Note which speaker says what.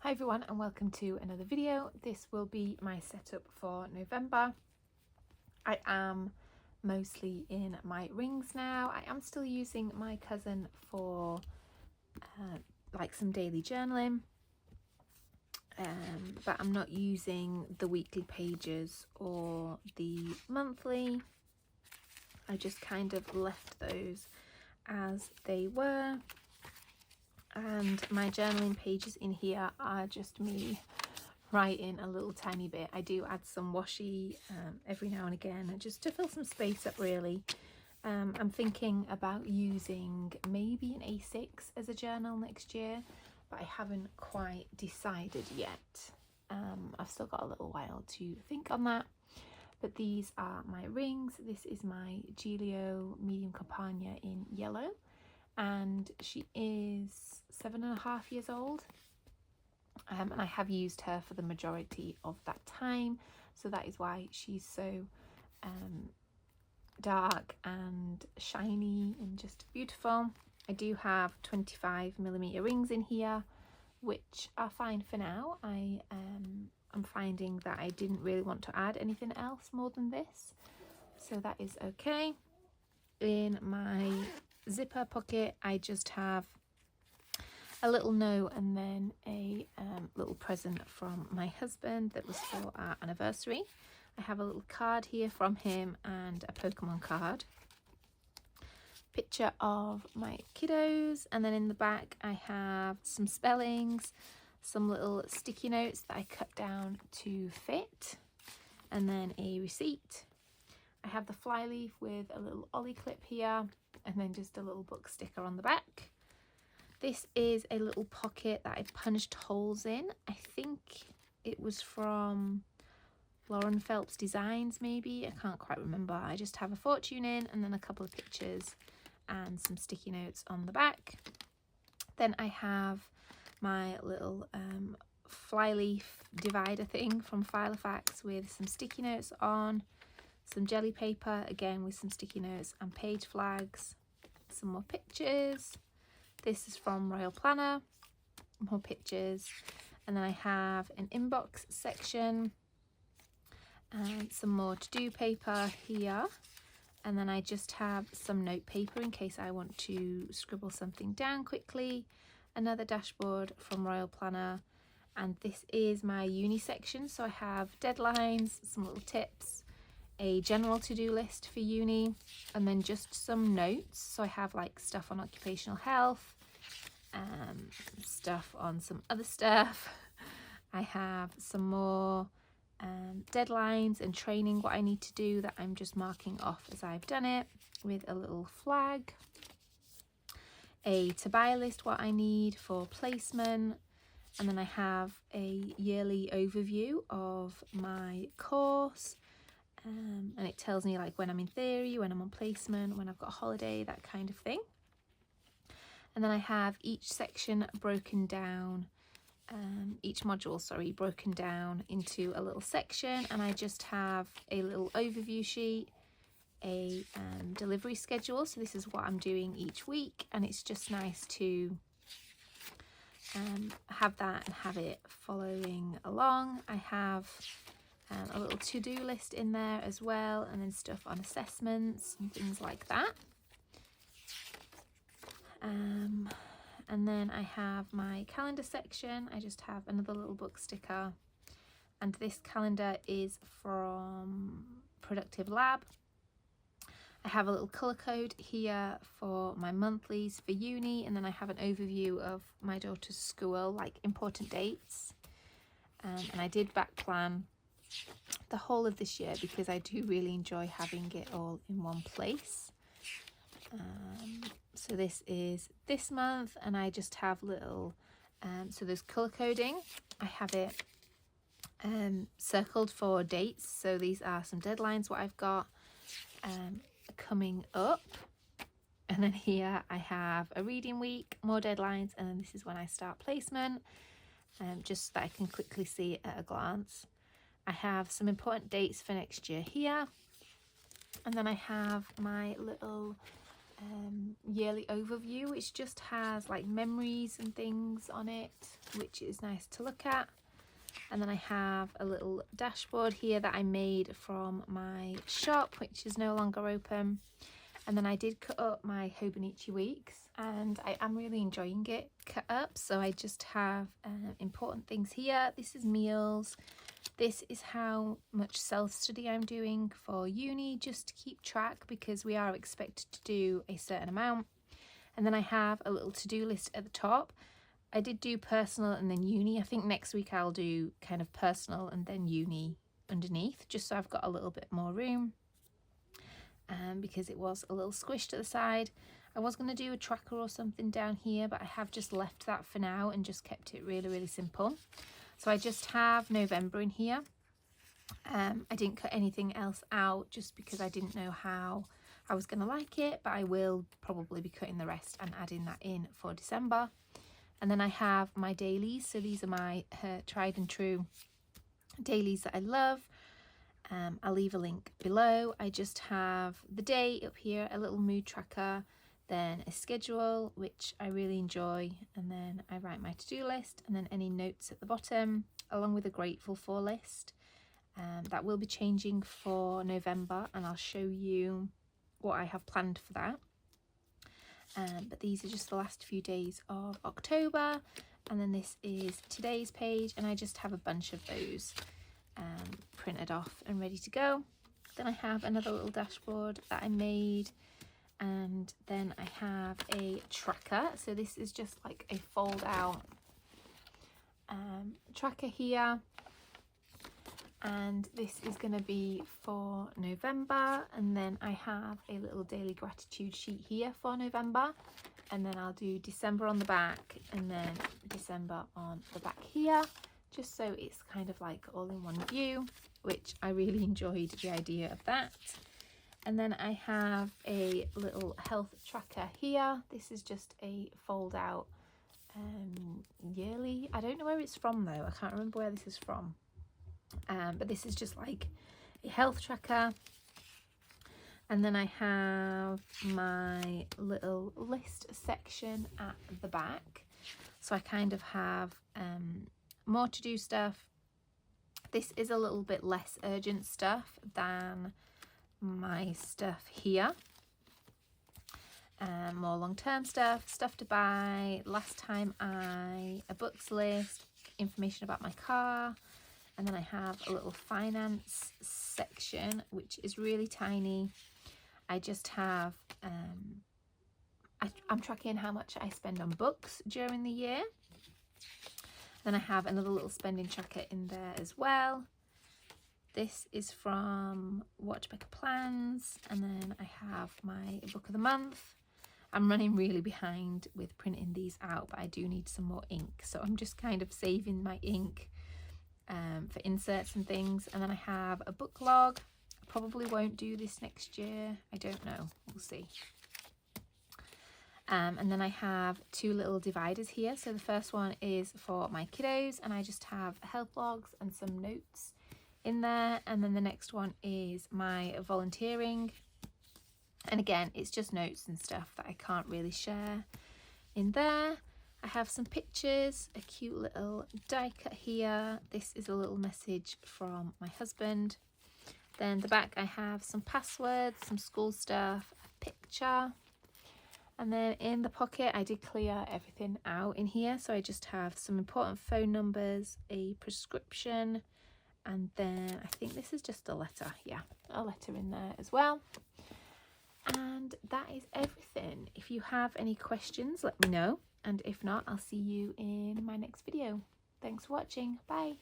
Speaker 1: Hi everyone and welcome to another video. This will be my setup for November. I am mostly in my rings now. I am still using my cousin for like some daily journaling, but I'm not using the weekly pages or the monthly. I just kind of left those as they were. And my journaling pages in here are just me writing a little tiny bit. I do add some washi every now and again just to fill some space up really. I'm thinking about using maybe an A6 as a journal next year, but I haven't quite decided yet. I've still got a little while to think on that. But these are my rings. This is my Gillio medium compagna in yellow. And she is 7.5 years old, and I have used her for the majority of that time, so that is why she's so dark and shiny and just beautiful. I do have 25mm rings in here, which are fine for now. I'm finding that I didn't really want to add anything else more than this, so that is okay. In my zipper pocket I just have a little note and then a little present from my husband that was for our anniversary. I have a little card here from him and a Pokemon card, picture of my kiddos, and then in the back I have some spellings, some little sticky notes that I cut down to fit, and then a receipt. I have the flyleaf with a little ollie clip here and then just a little book sticker on the back. This is a little pocket that I punched holes in. I think it was from Lauren Phelps Designs maybe, I can't quite remember. I just have a fortune in and then a couple of pictures and some sticky notes on the back. Then I have my little flyleaf divider thing from Filofax with some sticky notes on, some jelly paper again with some sticky notes and page flags, some more pictures. This is from Royal Planner, more pictures, and then I have an inbox section and some more to-do paper here, and then I just have some note paper in case I want to scribble something down quickly, another dashboard from Royal Planner, and this is my uni section, so I have deadlines, some little tips, a general to-do list for uni, and then just some notes. So I have like stuff on occupational health, stuff on some other stuff. I have some more deadlines and training, what I need to do that I'm just marking off as I've done it, with a little flag, a to buy list, what I need for placement, and then I have a yearly overview of my course. And it tells me like when I'm in theory, when I'm on placement, when I've got a holiday, that kind of thing. And then I have each section broken down, each module, sorry, broken down into a little section. And I just have a little overview sheet, a delivery schedule. So this is what I'm doing each week. And it's just nice to have that and have it following along. I have a little to-do list in there as well, and then stuff on assessments and things like that. And then I have my calendar section. I just have another little book sticker, and this calendar is from Productive Lab. I have a little colour code here for my monthlies for uni, and then I have an overview of my daughter's school, like important dates. And I did back plan the whole of this year because I do really enjoy having it all in one place. So this is this month, and I just have little so there's color coding. I have it circled for dates, so these are some deadlines what I've got coming up. And then here I have a reading week, more deadlines, and then this is when I start placement, just so that I can quickly see it at a glance. I have some important dates for next year here, and then I have my little yearly overview, which just has like memories and things on it, which is nice to look at. And then I have a little dashboard here that I made from my shop, which is no longer open. And then I did cut up my Hobonichi weeks, and I am really enjoying it cut up. So I just have important things here. This is meals. This is how much self-study I'm doing for uni, just to keep track, because we are expected to do a certain amount. And then I have a little to-do list at the top. I did do personal and then uni. I think next week I'll do kind of personal and then uni underneath, just so I've got a little bit more room. Because it was a little squished at the side. I was going to do a tracker or something down here, but I have just left that for now and just kept it really, really simple. So I just have November in here. I didn't cut anything else out just because I didn't know how I was going to like it, but I will probably be cutting the rest and adding that in for December. And then I have my dailies. So these are my tried and true dailies that I love. I'll leave a link below. I just have the day up here, a little mood tracker, then a schedule, which I really enjoy, and then I write my to-do list, and then any notes at the bottom, along with a grateful for list. That will be changing for November, and I'll show you what I have planned for that. But these are just the last few days of October, and then this is today's page, and I just have a bunch of those printed off and ready to go. Then I have another little dashboard that I made, and then I have a tracker. So this is just like a fold out tracker here, and this is going to be for November. And then I have a little daily gratitude sheet here for November, and then I'll do December on the back and then December on the back here, just so it's kind of like all in one view, which I really enjoyed the idea of that. And then I have a little health tracker here. This is just a fold out yearly. I don't know where it's from though. I can't remember where this is from. But this is just like a health tracker. And then I have my little list section at the back. So I kind of have more to do stuff. This is a little bit less urgent stuff than my stuff here. More long-term stuff to buy, last time a books list, information about my car, and then I have a little finance section, which is really tiny. I just have, I'm tracking how much I spend on books during the year. Then I have another little spending tracker in there as well. This is from Watch Becker Plans, and then I have my book of the month. I'm running really behind with printing these out, but I do need some more ink, so I'm just kind of saving my ink for inserts and things. And then I have a book log. I probably won't do this next year. I don't know. We'll see. And then I have two little dividers here. So the first one is for my kiddos, and I just have health logs and some notes in there. And then the next one is my volunteering. And again, it's just notes and stuff that I can't really share in there. I have some pictures, a cute little die cut here. This is a little message from my husband. Then the back I have some passwords, some school stuff, a picture. And then in the pocket, I did clear everything out in here. So I just have some important phone numbers, a prescription, and then I think this is just a letter. Yeah, a letter in there as well. And that is everything. If you have any questions, let me know. And if not, I'll see you in my next video. Thanks for watching. Bye.